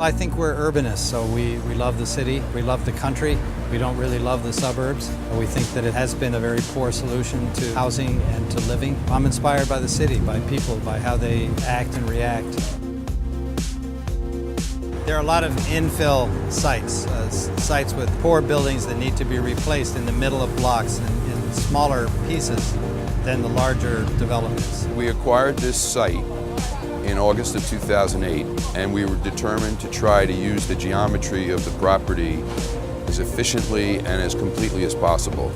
I think we're urbanists, so we love the city, we love the country, we don't really love the suburbs. We think that it has been a very poor solution to housing and to living. I'm inspired by the city, by people, by how they act and react. There are a lot of infill sites, sites with poor buildings that need to be replaced in the middle of blocks and in smaller pieces than the larger developments. We acquired this site in August of 2008, and we were determined to try to use the geometry of the property as efficiently and as completely as possible.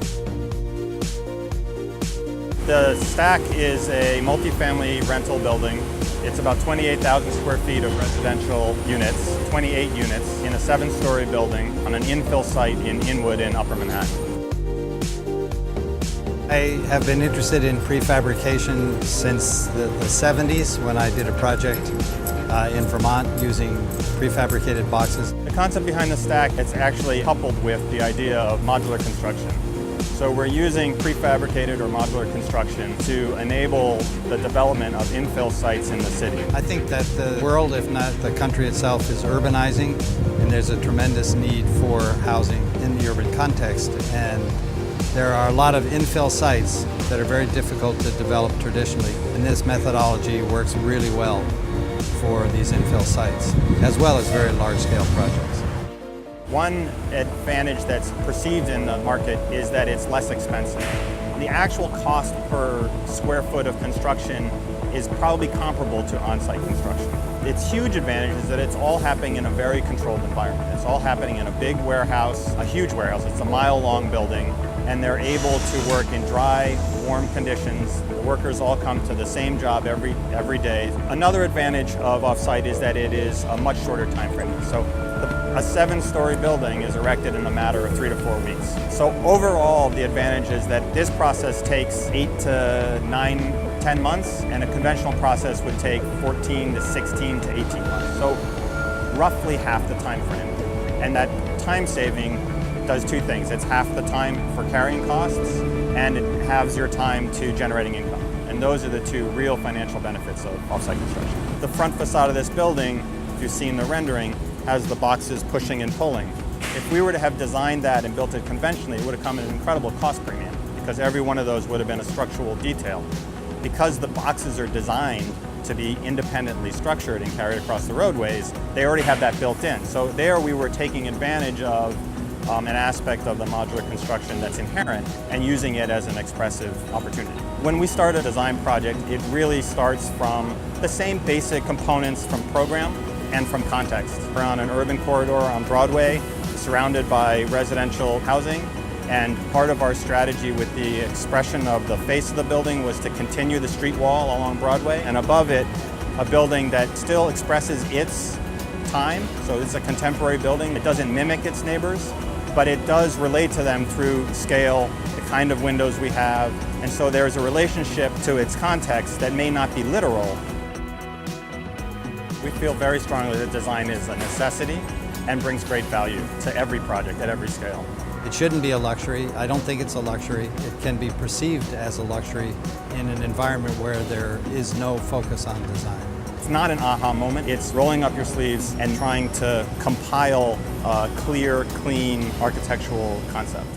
The Stack is a multifamily rental building. It's about 28,000 square feet of residential units, 28 units in a 7-story building on an infill site in Inwood in Upper Manhattan. I have been interested in prefabrication since the 70s when I did a project in Vermont using prefabricated boxes. The concept behind the Stack, it's actually coupled with the idea of modular construction. So we're using prefabricated or modular construction to enable the development of infill sites in the city. I think that the world, if not the country itself, is urbanizing, and there's a tremendous need for housing in the urban context. And there are a lot of infill sites that are very difficult to develop traditionally, and this methodology works really well for these infill sites, as well as very large-scale projects. One advantage that's perceived in the market is that it's less expensive. The actual cost per square foot of construction is probably comparable to on-site construction. Its huge advantage is that it's all happening in a very controlled environment. It's all happening in a big warehouse, a huge warehouse. It's a mile-long building, and they're able to work in dry, warm conditions. The workers all come to the same job every day. Another advantage of off-site is that it is a much shorter time frame. So a 7-story building is erected in a matter of 3 to 4 weeks. So overall, the advantage is that this process takes 8 to 9, 10 months, and a conventional process would take 14 to 16 to 18 months. So roughly half the time frame. And that time saving does two things. It's half the time for carrying costs, and it halves your time to generating income. And those are the two real financial benefits of off-site construction. The front facade of this building, if you've seen the rendering, has the boxes pushing and pulling. If we were to have designed that and built it conventionally, it would have come at an incredible cost premium, because every one of those would have been a structural detail. Because the boxes are designed to be independently structured and carried across the roadways, they already have that built in. So there we were taking advantage of an aspect of the modular construction that's inherent and using it as an expressive opportunity. When we start a design project, it really starts from the same basic components from program and from context. We're on an urban corridor on Broadway, surrounded by residential housing, and part of our strategy with the expression of the face of the building was to continue the street wall along Broadway, and above it, a building that still expresses its time. So it's a contemporary building. It doesn't mimic its neighbors, but it does relate to them through scale, the kind of windows we have, and so there's a relationship to its context that may not be literal. We feel very strongly that design is a necessity and brings great value to every project at every scale. It shouldn't be a luxury. I don't think it's a luxury. It can be perceived as a luxury in an environment where there is no focus on design. It's not an aha moment. It's rolling up your sleeves and trying to compile a clear, clean architectural concept.